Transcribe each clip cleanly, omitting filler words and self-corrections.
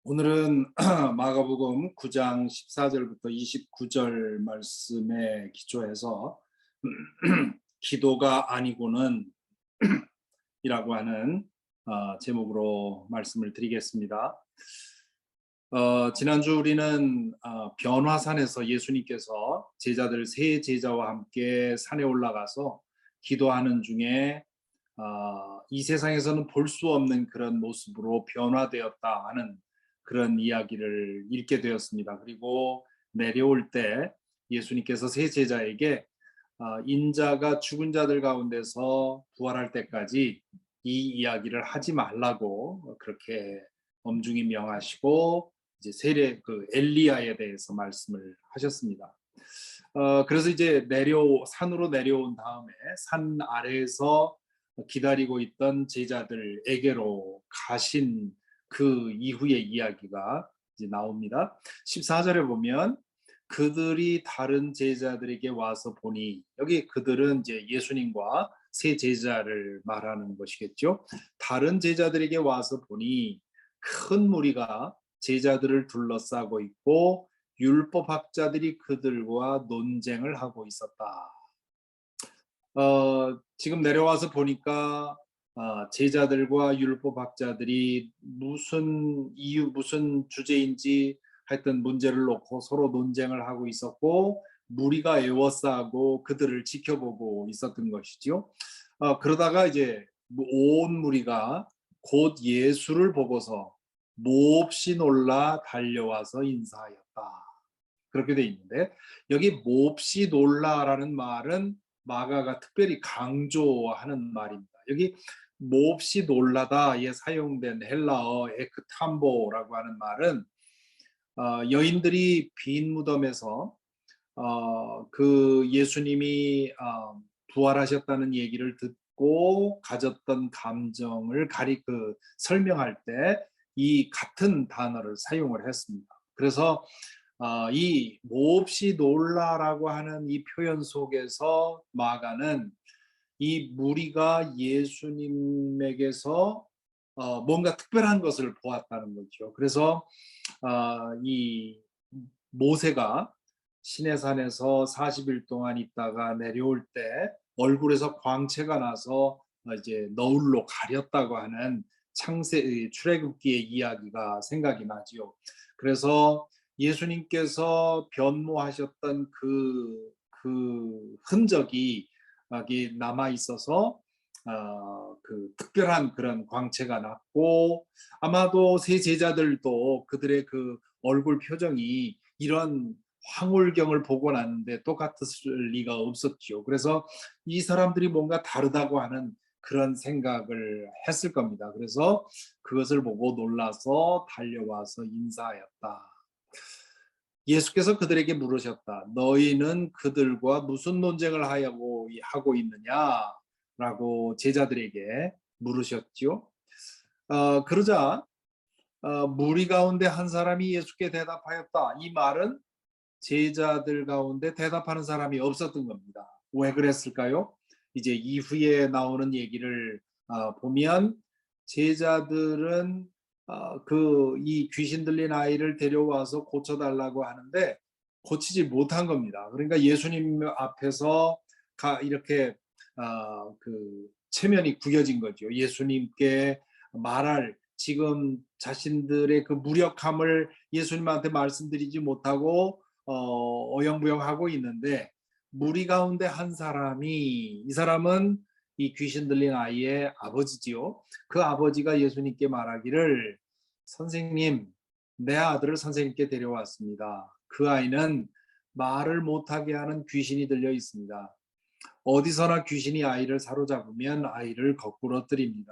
오늘은 마가복음 9장 14절부터 29절 말씀에 기초해서 기도가 아니고는 이라고 하는 제목으로 말씀을 드리겠습니다. 지난주 우리는 변화산에서 예수님께서 제자들 세 제자와 함께 산에 올라가서 기도하는 중에 이 세상에서는 볼 수 없는 그런 모습으로 변화되었다 하는 그런 이야기를 읽게 되었습니다. 그리고 내려올 때 예수님께서 세 제자에게 인자가 죽은 자들 가운데서 부활할 때까지 이 이야기를 하지 말라고 그렇게 엄중히 명하시고 이제 세례 엘리야에 대해서 말씀을 하셨습니다. 그래서 이제 산으로 내려온 다음에 산 아래에서 기다리고 있던 제자들에게로 가신 그 이후의 이야기가 이제 나옵니다. 14절에 보면 그들이 다른 제자들에게 와서 보니, 여기 그들은 이제 예수님과 세 제자를 말하는 것이겠죠. 다른 제자들에게 와서 보니 큰 무리가 제자들을 둘러싸고 있고 율법학자들이 그들과 논쟁을 하고 있었다. 지금 내려와서 보니까 제자들과 율법학자들이 무슨 이유, 무슨 주제인지 하여튼 문제를 놓고 서로 논쟁을 하고 있었고 무리가 에워싸고 그들을 지켜보고 있었던 것이죠. 그러다가 이제 온 무리가 곧 예수를 보고서 몹시 놀라 달려와서 인사하였다. 그렇게 돼 있는데 여기 몹시 놀라라는 말은 마가가 특별히 강조하는 말입니다. 여기 몹시 놀라다에 사용된 헬라어 에크탐보라고 하는 말은 여인들이 빈 무덤에서 그 예수님이 부활하셨다는 얘기를 듣고 가졌던 감정을 설명할 때 이 같은 단어를 사용을 했습니다. 그래서 이 몹시 놀라라고 하는 이 표현 속에서 마가는 이 무리가 예수님에게서 뭔가 특별한 것을 보았다는 거죠. 그래서 이 모세가 시내산에서 40일 동안 있다가 내려올 때 얼굴에서 광채가 나서 이제 너울로 가렸다고 하는 출애굽기의 이야기가 생각이 나지요. 그래서 예수님께서 변모하셨던 그 흔적이 여기 남아 있어서 그 특별한 그런 광채가 났고 아마도 세 제자들도 그들의 그 얼굴 표정이 이런 황홀경을 보고 났는데 똑같을 리가 없었죠. 그래서 이 사람들이 뭔가 다르다고 하는 그런 생각을 했을 겁니다. 그래서 그것을 보고 놀라서 달려와서 인사하였다. 예수께서 그들에게 물으셨다. 너희는 그들과 무슨 논쟁을 하고 있느냐라고 제자들에게 물으셨죠. 그러자 무리 가운데 한 사람이 예수께 대답하였다. 이 말은 제자들 가운데 대답하는 사람이 없었던 겁니다. 왜 그랬을까요? 이제 이후에 나오는 얘기를 보면 제자들은 이 귀신 들린 아이를 데려와서 고쳐달라고 하는데 고치지 못한 겁니다. 그러니까 예수님 앞에서 이렇게 그 체면이 구겨진 거죠. 예수님께 말할 지금 자신들의 그 무력함을 예수님한테 말씀드리지 못하고 어영부영하고 있는데 무리 가운데 한 사람이, 이 사람은 이 귀신 들린 아이의 아버지지요. 그 아버지가 예수님께 말하기를 선생님, 내 아들을 선생님께 데려왔습니다. 그 아이는 말을 못하게 하는 귀신이 들려 있습니다. 어디서나 귀신이 아이를 사로잡으면 아이를 거꾸로 엎드립니다.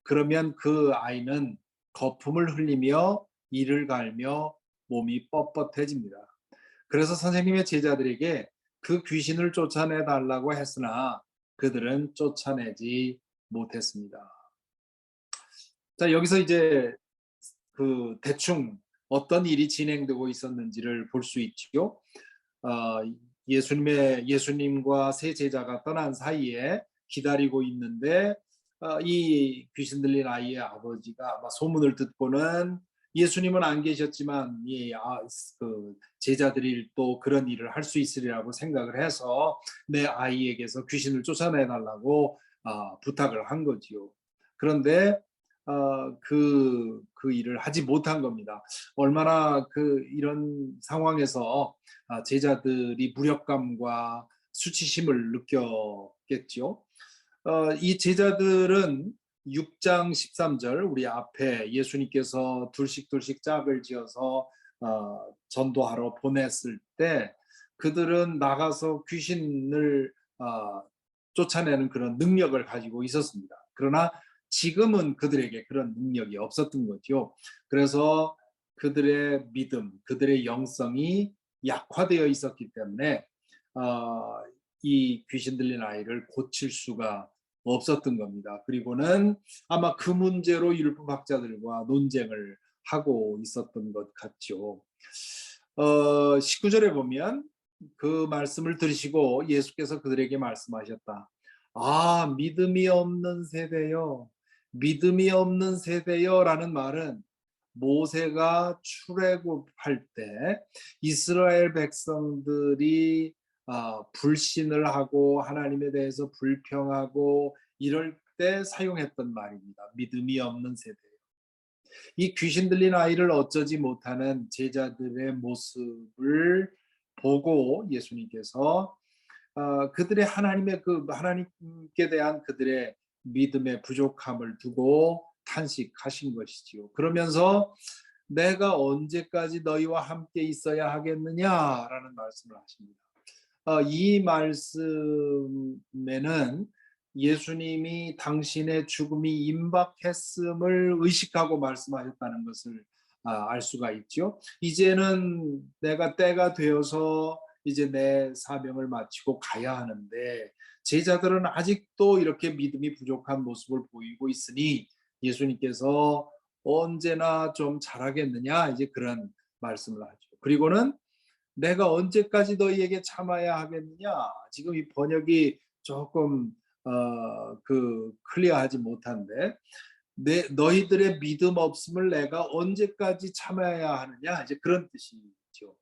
그러면 그 아이는 거품을 흘리며 이를 갈며 몸이 뻣뻣해집니다. 그래서 선생님의 제자들에게 그 귀신을 쫓아내 달라고 했으나 그들은 쫓아내지 못했습니다. 자, 여기서 이제 그 대충 어떤 일이 진행되고 있었는지를 볼 수 있죠. 예수님과 세 제자가 떠난 사이에 기다리고 있는데 이 귀신 들린 아이의 아버지가 아마 소문을 듣고는 예수님은 안 계셨지만 그 제자들이 또 그런 일을 할 수 있으리라고 생각을 해서 내 아이에게서 귀신을 쫓아내달라고 부탁을 한 거지요. 그런데 그 일을 하지 못한 겁니다. 얼마나 이런 상황에서 제자들이 무력감과 수치심을 느꼈겠죠. 이 제자들은 6장 13절 우리 앞에 예수님께서 둘씩 짝을 지어서 전도하러 보냈을 때 그들은 나가서 귀신을 쫓아내는 그런 능력을 가지고 있었습니다. 그러나 지금은 그들에게 그런 능력이 없었던 거죠. 그래서 그들의 믿음, 그들의 영성이 약화되어 있었기 때문에 이 귀신 들린 아이를 고칠 수가 없었던 겁니다. 그리고는 아마 그 문제로 율법학자들과 논쟁을 하고 있었던 것 같죠. 19절에 보면 그 말씀을 들으시고 예수께서 그들에게 말씀하셨다. 믿음이 없는 세대요. 믿음이 없는 세대요 라는 말은 모세가 출애굽할 때 이스라엘 백성들이 불신을 하고 하나님에 대해서 불평하고 이럴 때 사용했던 말입니다. 믿음이 없는 세대. 이 귀신 들린 아이를 어쩌지 못하는 제자들의 모습을 보고 예수님께서 그들의 하나님께 대한 그들의 믿음의 부족함을 두고 탄식하신 것이지요. 그러면서 내가 언제까지 너희와 함께 있어야 하겠느냐라는 말씀을 하십니다. 이 말씀에는 예수님이 당신의 죽음이 임박했음을 의식하고 말씀하셨다는 것을 알 수가 있죠. 이제는 내가 때가 되어서 이제 내 사명을 마치고 가야 하는데 제자들은 아직도 이렇게 믿음이 부족한 모습을 보이고 있으니 예수님께서 언제나 좀 잘하겠느냐 이제 그런 말씀을 하죠. 그리고는 내가 언제까지 너희에게 참아야 하겠느냐? 지금 이 번역이 조금 클리어하지 못한데 너희들의 믿음 없음을 내가 언제까지 참아야 하느냐? 이제 그런 뜻이죠.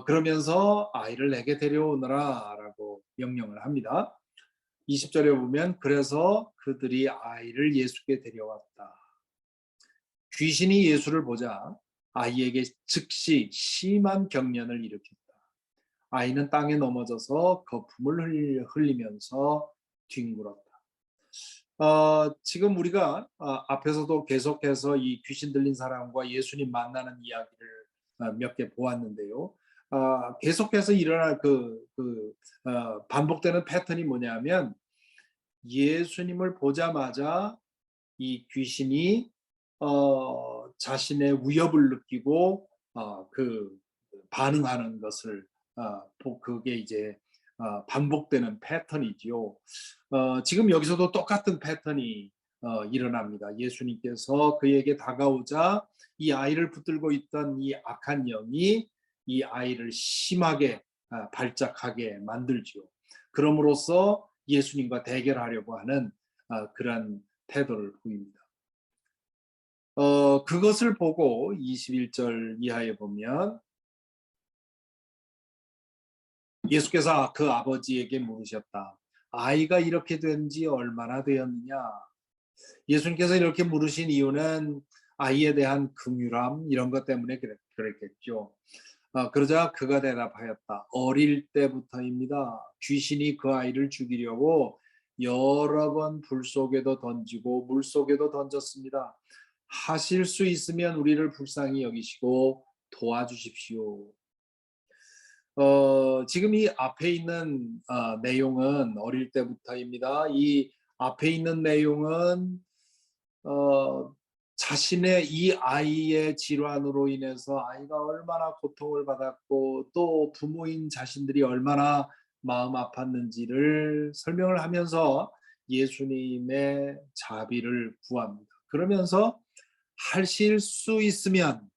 그러면서 아이를 내게 데려오너라라고 명령을 합니다. 20절에 보면 그래서 그들이 아이를 예수께 데려왔다. 귀신이 예수를 보자 아이에게 즉시 심한 경련을 일으켰다. 아이는 땅에 넘어져서 거품을 흘리면서 뒹굴었다. 지금 우리가 앞에서도 계속해서 이 귀신 들린 사람과 예수님 만나는 이야기를 몇 개 보았는데요. 계속해서 일어날 반복되는 패턴이 뭐냐면 예수님을 보자마자 이 귀신이 자신의 위협을 느끼고 반응하는 것을 그게 이제 반복되는 패턴이지요. 지금 여기서도 똑같은 패턴이 일어납니다. 예수님께서 그에게 다가오자 이 아이를 붙들고 있던 이 악한 영이 이 아이를 심하게 발작하게 만들지요. 그럼으로써 예수님과 대결하려고 하는 그런 태도를 보입니다. 그것을 보고 21절 이하에 보면 예수께서 그 아버지에게 물으셨다. 아이가 이렇게 된 지 얼마나 되었느냐? 예수님께서 이렇게 물으신 이유는 아이에 대한 긍휼함 이런 것 때문에 그랬겠죠. 그러자 그가 대답하였다. 어릴 때부터입니다. 귀신이 그 아이를 죽이려고 여러 번 불 속에도 던지고 물 속에도 던졌습니다. 하실 수 있으면 우리를 불쌍히 여기시고 도와주십시오. 지금 이 앞에 있는 내용은 어릴 때부터입니다. 이 앞에 있는 내용은 자신의 이 아이의 질환으로 인해서 아이가 얼마나 고통을 받았고 또 부모인 자신들이 얼마나 마음 아팠는지를 설명을 하면서 예수님의 자비를 구합니다. 그러면서 하실 수 있으면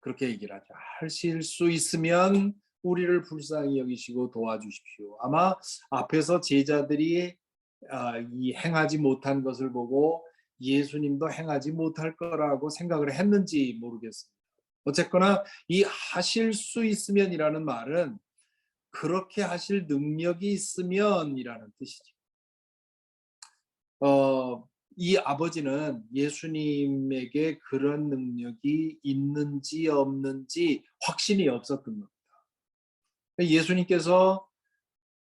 그렇게 얘기를 하죠. 하실 수 있으면 우리를 불쌍히 여기시고 도와주십시오. 아마 앞에서 제자들이 이 행하지 못한 것을 보고 예수님도 행하지 못할 거라고 생각을 했는지 모르겠습니다. 어쨌거나 이 하실 수 있으면이라는 말은 그렇게 하실 능력이 있으면이라는 뜻이죠. 이 아버지는 예수님에게 그런 능력이 있는지 없는지 확신이 없었던 겁니다. 예수님께서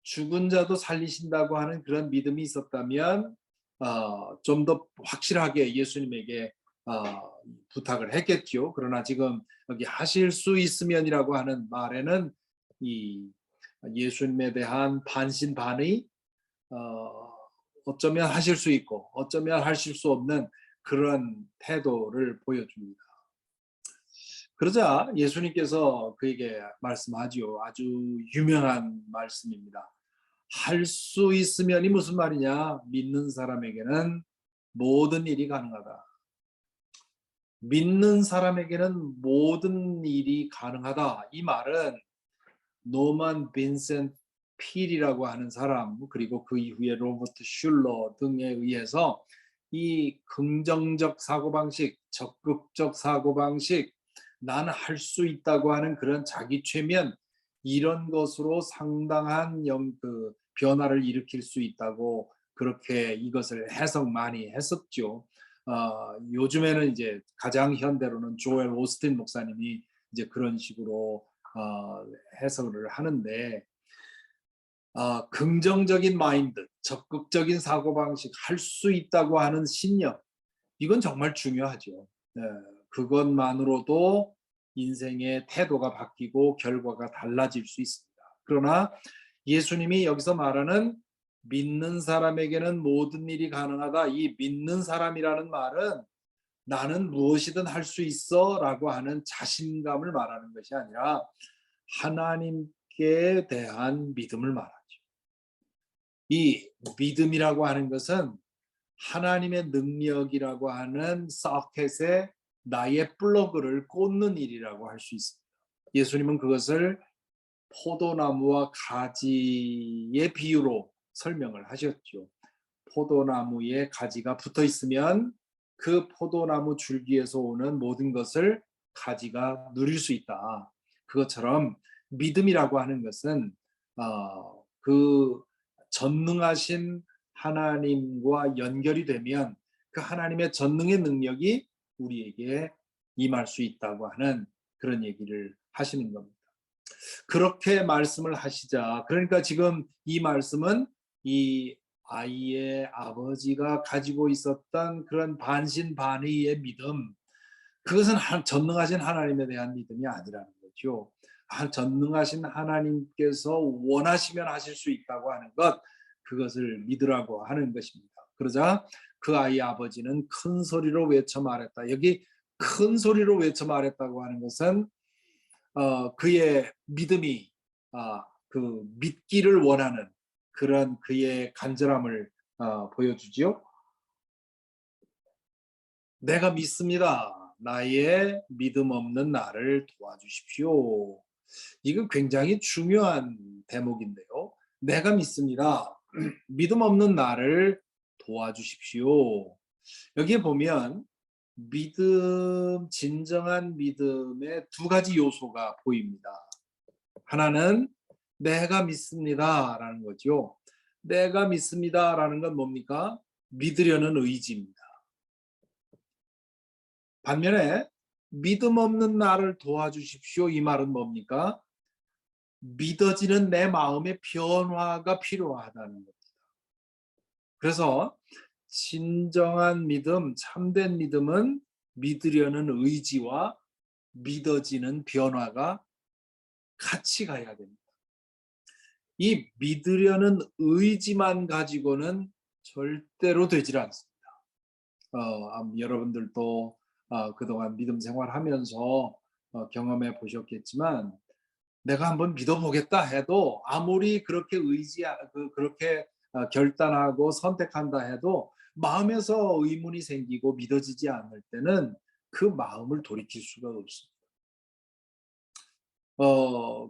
죽은 자도 살리신다고 하는 그런 믿음이 있었다면 좀 더 확실하게 예수님에게 부탁을 했겠죠. 그러나 지금 여기 하실 수 있으면이라고 하는 말에는 이 예수님에 대한 반신반의, 어쩌면 하실 수 있고 어쩌면 하실 수 없는 그런 태도를 보여줍니다. 그러자 예수님께서 그에게 말씀하지요. 아주 유명한 말씀입니다. 할 수 있으면이 무슨 말이냐? 믿는 사람에게는 모든 일이 가능하다. 믿는 사람에게는 모든 일이 가능하다. 이 말은 노만 빈센트 필이라고 하는 사람, 그리고 그 이후에 로버트 슐러 등에 의해서 이 긍정적 사고방식, 적극적 사고방식, 나는 할 수 있다고 하는 그런 자기 최면, 이런 것으로 상당한 변화를 일으킬 수 있다고 그렇게 이것을 해석 많이 했었죠. 요즘에는 이제 가장 현대로는 조엘 오스틴 목사님이 이제 그런 식으로 해석을 하는데, 긍정적인 마인드, 적극적인 사고방식, 할 수 있다고 하는 신념, 이건 정말 중요하죠. 네, 그것만으로도 인생의 태도가 바뀌고 결과가 달라질 수 있습니다. 그러나 예수님이 여기서 말하는 믿는 사람에게는 모든 일이 가능하다. 이 믿는 사람이라는 말은 나는 무엇이든 할 수 있어 라고 하는 자신감을 말하는 것이 아니라 하나님께 대한 믿음을 말하죠. 이 믿음이라고 하는 것은 하나님의 능력이라고 하는 서켓에 나의 플러그를 꽂는 일이라고 할 수 있습니다. 예수님은 그것을 포도나무와 가지의 비유로 설명을 하셨죠. 포도나무에 가지가 붙어 있으면 그 포도나무 줄기에서 오는 모든 것을 가지가 누릴 수 있다. 그것처럼 믿음이라고 하는 것은 그 전능하신 하나님과 연결이 되면 그 하나님의 전능의 능력이 우리에게 임할 수 있다고 하는 그런 얘기를 하시는 겁니다. 그렇게 말씀을 하시자, 그러니까 지금 이 말씀은 이 아이의 아버지가 가지고 있었던 그런 반신반의의 믿음, 그것은 전능하신 하나님에 대한 믿음이 아니라는 거죠. 전능하신 하나님께서 원하시면 하실 수 있다고 하는 것, 그것을 믿으라고 하는 것입니다. 그러자 그 아이의 아버지는 큰 소리로 외쳐 말했다. 여기 큰 소리로 외쳐 말했다고 하는 것은 그의 믿음이 그 믿기를 원하는 그런 그의 간절함을 보여주지요. 내가 믿습니다. 나의 믿음 없는 나를 도와주십시오. 이거 굉장히 중요한 대목인데요. 내가 믿습니다. 믿음 없는 나를 도와주십시오. 여기에 보면 믿음, 진정한 믿음의 두 가지 요소가 보입니다. 하나는 내가 믿습니다라는 거죠. 내가 믿습니다라는 건 뭡니까? 믿으려는 의지입니다. 반면에 믿음 없는 나를 도와주십시오. 이 말은 뭡니까? 믿어지는 내 마음의 변화가 필요하다는 겁니다. 그래서 진정한 믿음, 참된 믿음은 믿으려는 의지와 믿어지는 변화가 같이 가야 됩니다. 이 믿으려는 의지만 가지고는 절대로 되질 않습니다. 여러분들도 그동안 믿음 생활하면서 경험해 보셨겠지만, 내가 한번 믿어보겠다 해도 아무리 그렇게 그렇게 결단하고 선택한다 해도 마음에서 의문이 생기고 믿어지지 않을 때는 그 마음을 돌이킬 수가 없습니다.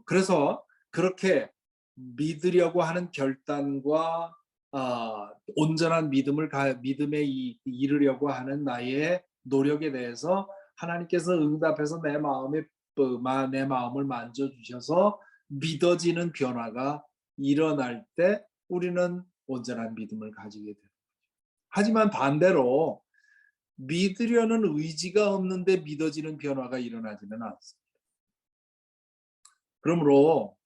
그래서 그렇게 믿으려고 하는 결단과 온전한 믿음에 이르려고 하는 나의 노력에 대해서 하나님께서 응답해서 내 마음을 만져주셔서 믿어지는 변화가 일어날 때 우리는 온전한 믿음을 가지게 돼요. 하지만 반대로 믿으려는 의지가 없는데 믿어지는 변화가 일어나지는 않습니다. 그러므로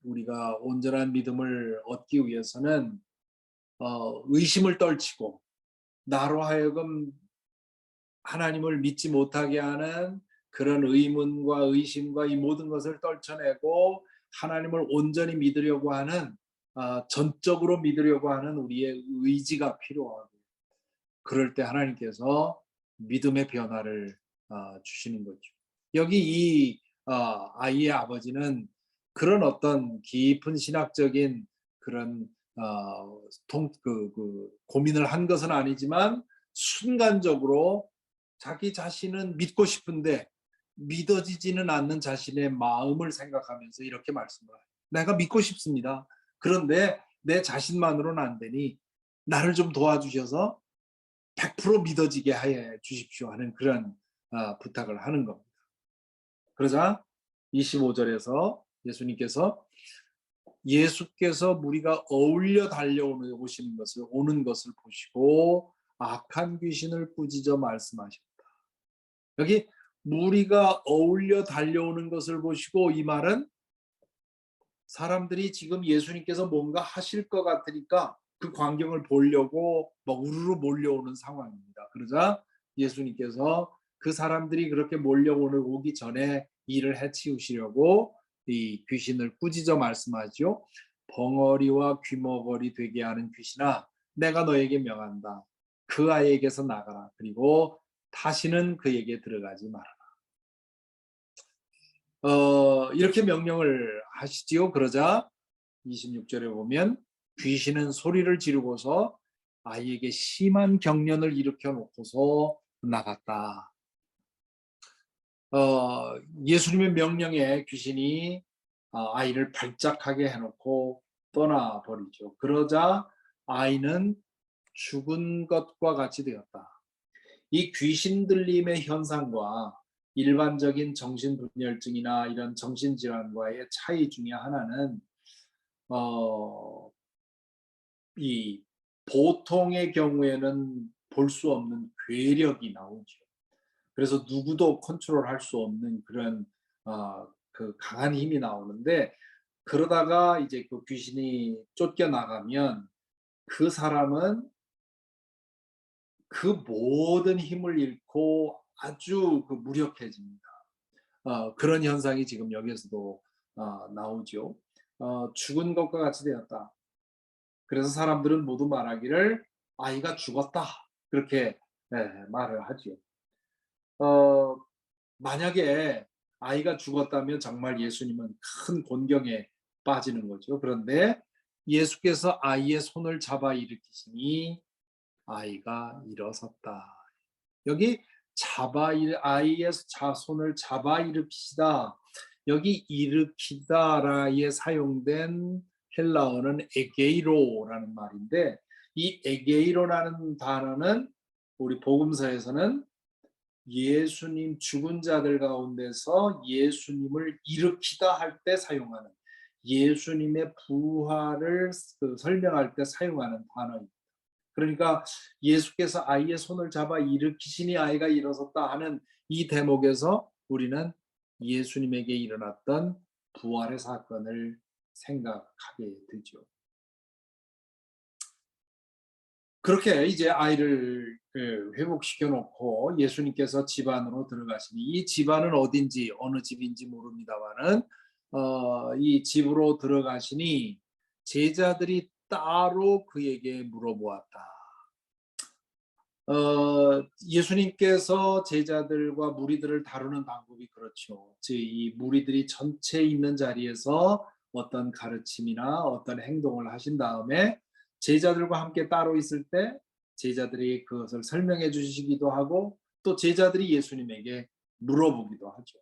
우리가 온전한 믿음을 얻기 위해서는 의심을 떨치고 나로 하여금 하나님을 믿지 못하게 하는 그런 의문과 의심과 이 모든 것을 떨쳐내고 하나님을 온전히 믿으려고 하는 전적으로 믿으려고 하는 우리의 의지가 필요하고 그럴 때 하나님께서 믿음의 변화를 주시는 거죠. 여기 이 아이의 아버지는 그런 어떤 깊은 신학적인 그런 고민을 한 것은 아니지만 순간적으로 자기 자신은 믿고 싶은데 믿어지지는 않는 자신의 마음을 생각하면서 이렇게 말씀을 해요. 내가 믿고 싶습니다. 그런데 내 자신만으로는 안 되니 나를 좀 도와주셔서 100% 믿어지게 해 주십시오 하는 그런 부탁을 하는 겁니다. 그러자 25절에서 예수께서 무리가 어울려 달려오는 것을 보시고 악한 귀신을 꾸짖어 말씀하셨다. 여기 무리가 어울려 달려오는 것을 보시고, 이 말은 사람들이 지금 예수님께서 뭔가 하실 것 같으니까 그 광경을 보려고 막 우르르 몰려오는 상황입니다. 그러자 예수님께서 그 사람들이 그렇게 오기 전에 이를 해치우시려고 이 귀신을 꾸짖어 말씀하죠. 벙어리와 귀머거리 되게 하는 귀신아, 내가 너에게 명한다. 그 아이에게서 나가라. 그리고 다시는 그에게 들어가지 마라. 이렇게 명령을 하시지요. 그러자 26절에 보면 귀신은 소리를 지르고서 아이에게 심한 경련을 일으켜 놓고서 나갔다. 예수님의 명령에 귀신이 아이를 발작하게 해놓고 떠나버리죠. 그러자 아이는 죽은 것과 같이 되었다. 이 귀신 들림의 현상과 일반적인 정신분열증이나 이런 정신질환과의 차이 중에 하나는 이 보통의 경우에는 볼 수 없는 괴력이 나오죠. 그래서 누구도 컨트롤할 수 없는 그런 그 강한 힘이 나오는데, 그러다가 이제 그 귀신이 쫓겨나가면 그 사람은 그 모든 힘을 잃고 아주 무력해집니다. 그런 현상이 지금 여기에서도 나오죠. 죽은 것과 같이 되었다. 그래서 사람들은 모두 말하기를 아이가 죽었다, 그렇게 말을 하죠. 만약에 아이가 죽었다면 정말 예수님은 큰 곤경에 빠지는 거죠. 그런데 예수께서 아이의 손을 잡아 일으키시니 아이가 일어섰다. 여기 아이의 손을 잡아 일으키시다. 여기 일으키다라에 사용된 헬라어는 에게이로라는 말인데, 이 에게이로라는 단어는 우리 복음서에서는 예수님 죽은 자들 가운데서 예수님을 일으키다 할 때 사용하는, 예수님의 부활을 설명할 때 사용하는 단어입니다. 그러니까 예수께서 아이의 손을 잡아 일으키시니 아이가 일어섰다 하는 이 대목에서 우리는 예수님에게 일어났던 부활의 사건을 생각하게 되죠. 그렇게 이제 아이를 회복시켜 놓고 예수님께서 집 안으로 들어가시니, 이 집안은 어딘지 어느 집인지 모릅니다만은 이 집으로 들어가시니 제자들이 따로 그에게 물어보았다. 예수님께서 제자들과 무리들을 다루는 방법이 그렇죠. 즉 이 무리들이 전체 있는 자리에서 어떤 가르침이나 어떤 행동을 하신 다음에 제자들과 함께 따로 있을 때 제자들이 그것을 설명해 주시기도 하고, 또 제자들이 예수님에게 물어보기도 하죠.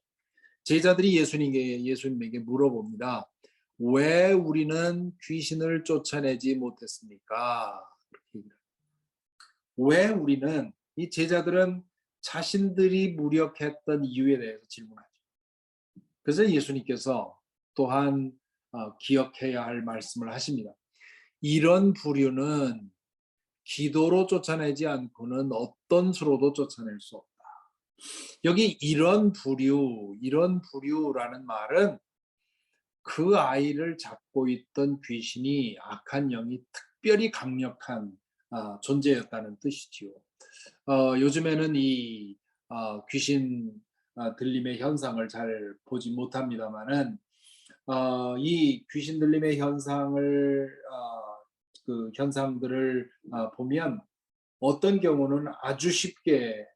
제자들이 예수님에게 물어봅니다. 왜 우리는 귀신을 쫓아내지 못했습니까? 왜 우리는 이 제자들은 자신들이 무력했던 이유에 대해서 질문하죠. 그래서 예수님께서 또한 기억해야 할 말씀을 하십니다. 이런 부류는 기도로 쫓아내지 않고는 어떤 수로도 쫓아낼 수 없다. 여기 이런 부류라는 말은 그 아이를 잡고 있던 귀신이 악한 영이 특별히 강력한 존재였다는 뜻이지요. 요즘에는 이 귀신 들림의 현상을 잘 보지 못합니다만은 이 귀신 들림의 그 현상들을 보면 어떤 경우는 아주 쉽게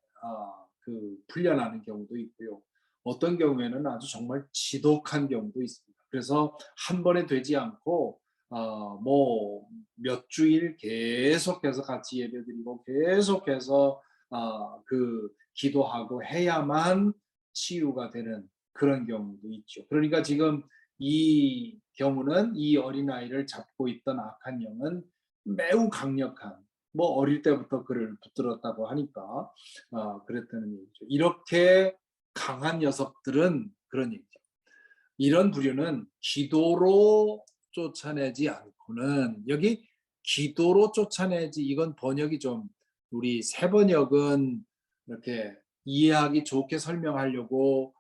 풀려나는 경우도 있고요. 어떤 경우에는 아주 정말 지독한 경우도 있습니다. 그래서 한 번에 되지 않고 뭐 몇 주일 계속해서 같이 예배드리고 계속해서 기도하고 해야만 치유가 되는 그런 경우도 있죠. 그러니까 지금 이 경우는 이 어린아이를 잡고 있던 악한 영은 매우 강력한, 뭐 어릴 때부터 그를 붙들었다고 하니까 그랬다는 얘기죠. 이렇게 강한 녀석들은 그런 얘기죠. 이런 부류는 기도로 쫓아내지 않고는, 여기 기도로 쫓아내지, 이건 번역이 좀, 우리 새 번역은 이렇게 이해하기 좋게 설명하려고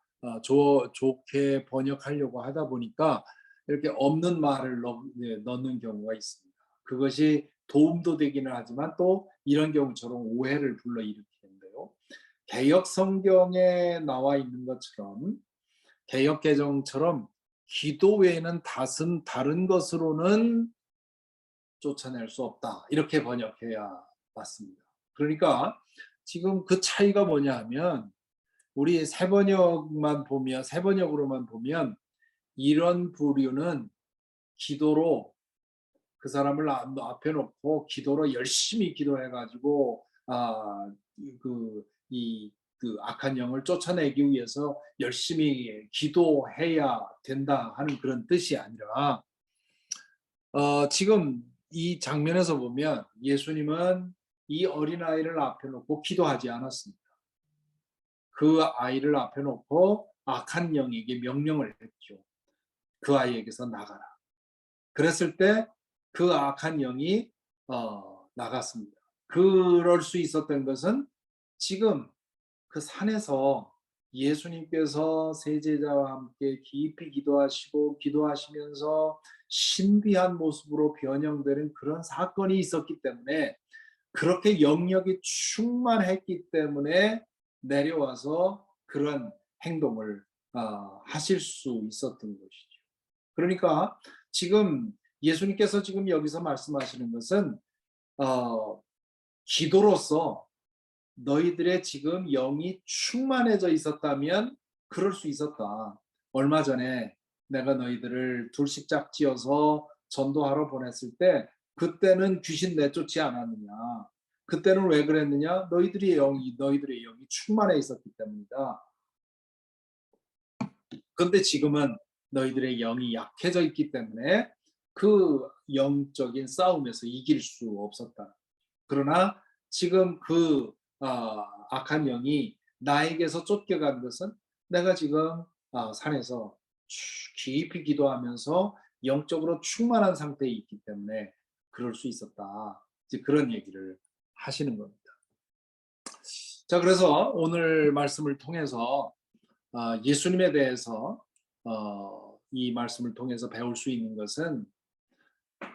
좋게 번역하려고 하다 보니까 이렇게 없는 말을 넣는 경우가 있습니다. 그것이 도움도 되기는 하지만 또 이런 경우처럼 오해를 불러일으키는데요. 개역 성경에 나와 있는 것처럼, 개역 개정처럼 기도 외에는 다른 것으로는 쫓아낼 수 없다, 이렇게 번역해야 맞습니다. 그러니까 지금 그 차이가 뭐냐 하면, 우리 새 번역으로만 보면 이런 부류는 기도로 그 사람을 앞에 놓고 기도로 열심히 기도해 가지고 그 악한 영을 쫓아내기 위해서 열심히 기도해야 된다 하는 그런 뜻이 아니라, 지금 이 장면에서 보면 예수님은 이 어린아이를 앞에 놓고 기도하지 않았습니다. 그 아이를 앞에 놓고 악한 영에게 명령을 했죠. 그 아이에게서 나가라. 그랬을 때 그 악한 영이 나갔습니다. 그럴 수 있었던 것은, 지금 그 산에서 예수님께서 세 제자와 함께 깊이 기도하시면서 신비한 모습으로 변형되는 그런 사건이 있었기 때문에, 그렇게 영역이 충만했기 때문에 내려와서 그런 행동을 하실 수 있었던 것이죠. 그러니까 지금 예수님께서 지금 여기서 말씀하시는 것은, 기도로서 너희들의 지금 영이 충만해져 있었다면 그럴 수 있었다. 얼마 전에 내가 너희들을 둘씩 짝지어서 전도하러 보냈을 때 그때는 귀신 내쫓지 않았느냐. 그때는 왜 그랬느냐? 너희들의 영이 충만해 있었기 때문이다. 그런데 지금은 너희들의 영이 약해져 있기 때문에 그 영적인 싸움에서 이길 수 없었다. 그러나 지금 악한 영이 나에게서 쫓겨간 것은, 내가 지금 산에서 깊이 기도하면서 영적으로 충만한 상태에 있기 때문에 그럴 수 있었다. 이제 그런 얘기를 하시는 겁니다. 자, 그래서 오늘 말씀을 통해서 예수님에 대해서 이 말씀을 통해서 배울 수 있는 것은,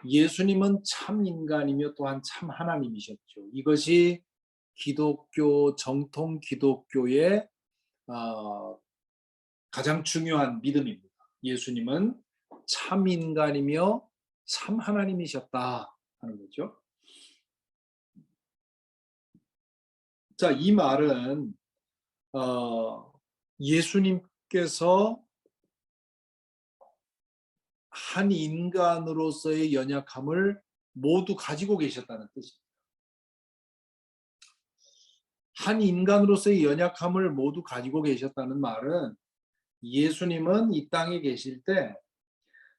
예수님은 참 인간이며 또한 참 하나님이셨죠. 이것이 정통 기독교의 가장 중요한 믿음입니다. 예수님은 참 인간이며 참 하나님이셨다 하는 거죠. 자, 이 말은 예수님께서 한 인간으로서의 연약함을 모두 가지고 계셨다는 뜻입니다. 한 인간으로서의 연약함을 모두 가지고 계셨다는 말은, 예수님은 이 땅에 계실 때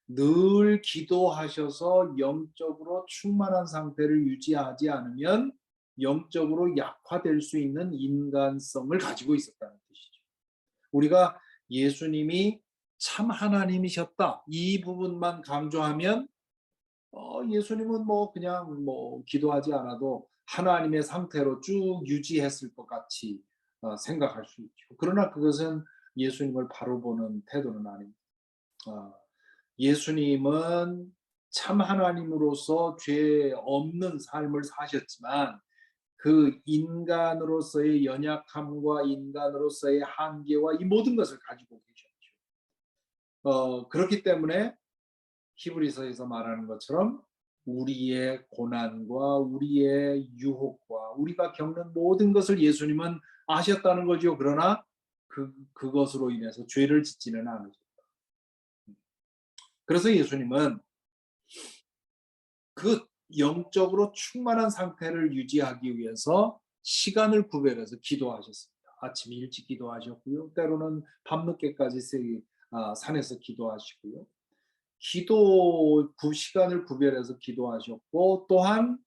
늘 기도하셔서 영적으로 충만한 상태를 유지하지 않으면 영적으로 약화될 수 있는 인간성을 가지고 있었다는 뜻이죠. 우리가 예수님이 참 하나님이셨다 이 부분만 강조하면 예수님은 뭐 그냥 뭐 기도하지 않아도 하나님의 상태로 쭉 유지했을 것 같이 생각할 수 있죠. 그러나 그것은 예수님을 바로 보는 태도는 아닙니다. 어, 예수님은 참 하나님으로서 죄 없는 삶을 사셨지만 그 인간으로서의 연약함과 인간으로서의 한계와 이 모든 것을 가지고 계셨죠. 그렇기 때문에 히브리서에서 말하는 것처럼 우리의 고난과 우리의 유혹과 우리가 겪는 모든 것을 예수님은 아셨다는 거죠. 그러나 그것으로 인해서 죄를 짓지는 않으셨다. 그래서 예수님은 그 영적으로 충만한 상태를 유지하기 위해서 시간을 구별해서 기도하셨습니다. 아침 일찍 기도하셨고요. 때로는 밤늦게까지 산에서 기도하시고요. 기도 시간을 구별해서 기도하셨고 또한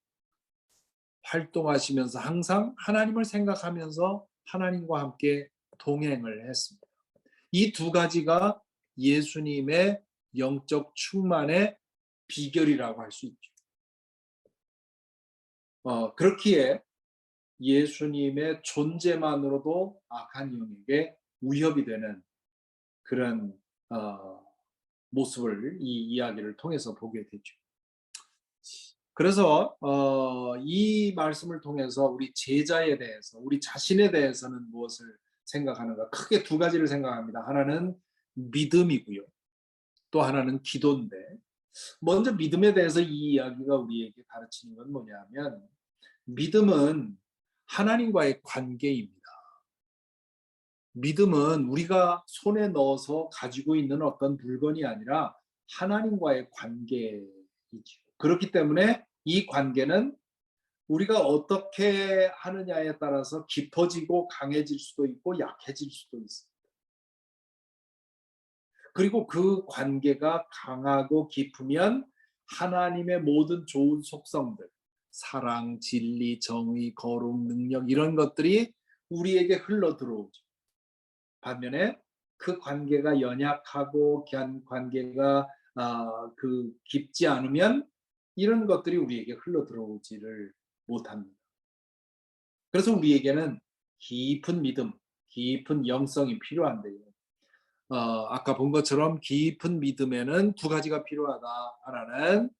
활동하시면서 항상 하나님을 생각하면서 하나님과 함께 동행을 했습니다. 이 두 가지가 예수님의 영적 충만의 비결이라고 할 수 있죠. 그렇기에 예수님의 존재만으로도 악한 영에게 위협이 되는 그런 모습을 이 이야기를 통해서 보게 되죠. 그래서 이 말씀을 통해서 우리 제자에 대해서 우리 자신에 대해서는 무엇을 생각하는가? 크게 두 가지를 생각합니다. 하나는 믿음이고요. 또 하나는 기도인데 먼저 믿음에 대해서 이 이야기가 우리에게 가르치는 건 뭐냐면 믿음은 하나님과의 관계입니다. 믿음은 우리가 손에 넣어서 가지고 있는 어떤 물건이 아니라 하나님과의 관계이죠. 그렇기 때문에 이 관계는 우리가 어떻게 하느냐에 따라서 깊어지고 강해질 수도 있고 약해질 수도 있습니다. 그리고 그 관계가 강하고 깊으면 하나님의 모든 좋은 속성들, 사랑, 진리, 정의, 거룩, 능력 이런 것들이 우리에게 흘러 들어오죠. 반면에 그 관계가 연약하고 관계가 그 깊지 않으면 이런 것들이 우리에게 흘러 들어오지를 못합니다. 그래서 우리에게는 깊은 믿음, 깊은 영성이 필요한데요. 아까 본 것처럼 깊은 믿음에는 두 가지가 필요하다. 하나는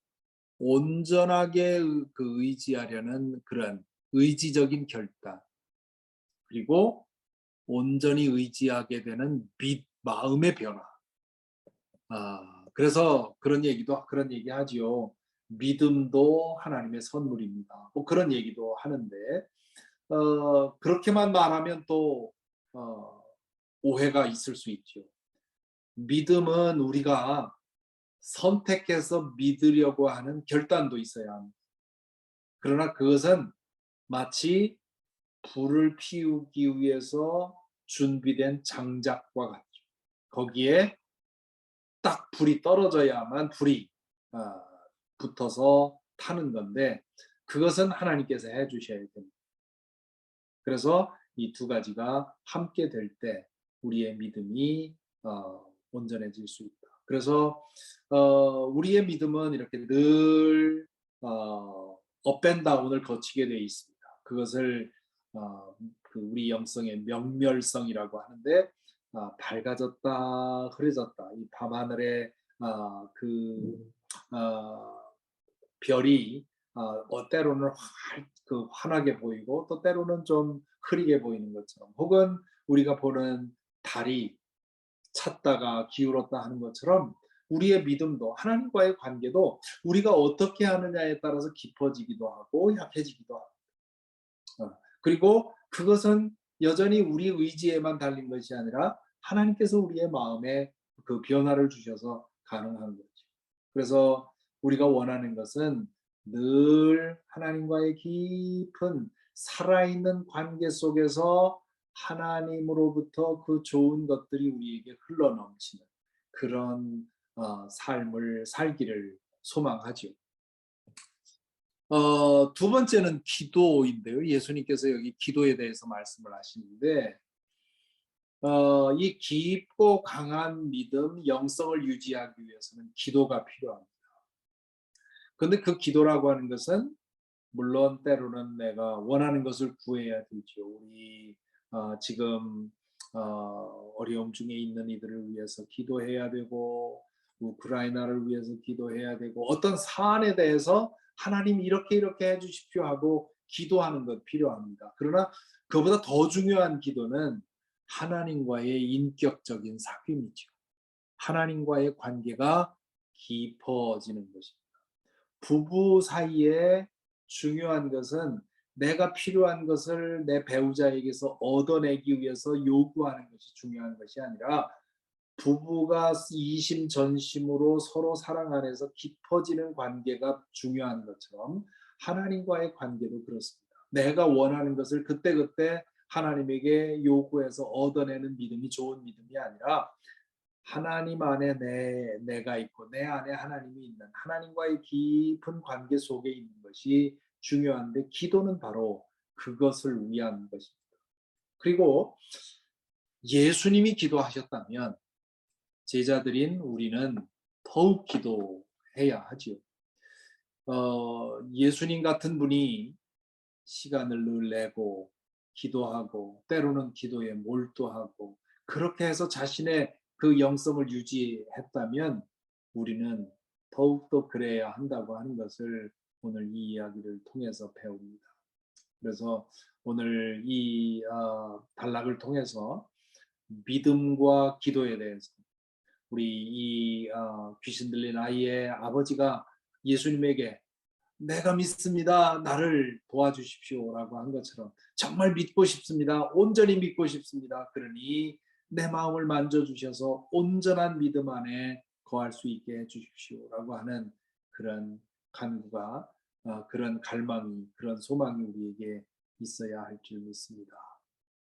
온전하게 의지하려는 그런 의지적인 결단, 그리고 온전히 의지하게 되는 마음의 변화. 그래서 그런 얘기 하지요. 믿음도 하나님의 선물입니다. 뭐 그런 얘기도 하는데 그렇게만 말하면 또 오해가 있을 수 있죠. 믿음은 우리가 선택해서 믿으려고 하는 결단도 있어야 합니다. 그러나 그것은 마치 불을 피우기 위해서 준비된 장작과 같죠. 거기에 딱 불이 떨어져야만 불이 붙어서 타는 건데 그것은 하나님께서 해 주셔야 됩니다. 그래서 이 두 가지가 함께 될 때 우리의 믿음이 온전해질 수 있다. 그래서 우리의 믿음은 이렇게 늘 업앤다운을 거치게 되어 있습니다. 그것을 우리 영성의 명멸성이라고 하는데 밝아졌다 흐려졌다 이 밤하늘에 그 별이 때로는 환하게 보이고 또 때로는 좀 흐리게 보이는 것처럼 혹은 우리가 보는 달이 찼다가 기울었다 하는 것처럼 우리의 믿음도 하나님과의 관계도 우리가 어떻게 하느냐에 따라서 깊어지기도 하고 약해지기도 하고 그리고 그것은 여전히 우리 의지에만 달린 것이 아니라 하나님께서 우리의 마음에 그 변화를 주셔서 가능한 거죠. 그래서 우리가 원하는 것은 늘 하나님과의 깊은 살아있는 관계 속에서 하나님으로부터 그 좋은 것들이 우리에게 흘러넘치는 그런 삶을 살기를 소망하죠. 두 번째는 기도인데요. 예수님께서 여기 기도에 대해서 말씀을 하시는데 이 깊고 강한 믿음, 영성을 유지하기 위해서는 기도가 필요합니다. 그런데 그 기도라고 하는 것은 물론 때로는 내가 원하는 것을 구해야 되죠. 우리 지금 어려움 중에 있는 이들을 위해서 기도해야 되고 우크라이나를 위해서 기도해야 되고 어떤 사안에 대해서 하나님 이렇게 이렇게 해주십시오 하고 기도하는 것 필요합니다. 그러나 그보다 더 중요한 기도는 하나님과의 인격적인 사귐이죠. 하나님과의 관계가 깊어지는 것입니다. 부부 사이에 중요한 것은 내가 필요한 것을 내 배우자에게서 얻어내기 위해서 요구하는 것이 중요한 것이 아니라 부부가 이심전심으로 서로 사랑 안에서 깊어지는 관계가 중요한 것처럼 하나님과의 관계도 그렇습니다. 내가 원하는 것을 그때그때 하나님에게 요구해서 얻어내는 믿음이 좋은 믿음이 아니라 하나님 안에 내가 있고 내 안에 하나님이 있는 하나님과의 깊은 관계 속에 있는 것이 중요한데 기도는 바로 그것을 위한 것입니다. 그리고 예수님이 기도하셨다면 제자들인 우리는 더욱 기도해야 하지요. 예수님 같은 분이 시간을 늘 내고 기도하고 때로는 기도에 몰두하고 그렇게 해서 자신의 그 영성을 유지했다면 우리는 더욱더 그래야 한다고 하는 것을 오늘 이 이야기를 통해서 배웁니다. 그래서 오늘 이 단락을 통해서 믿음과 기도에 대해서 우리 이 귀신 들린 아이의 아버지가 예수님에게 내가 믿습니다. 나를 도와주십시오라고 한 것처럼 정말 믿고 싶습니다. 온전히 믿고 싶습니다. 그러니 내 마음을 만져주셔서 온전한 믿음 안에 거할 수 있게 해주십시오라고 하는 그런 간구가 그런 갈망이 그런 소망이 우리에게 있어야 할 줄 믿습니다.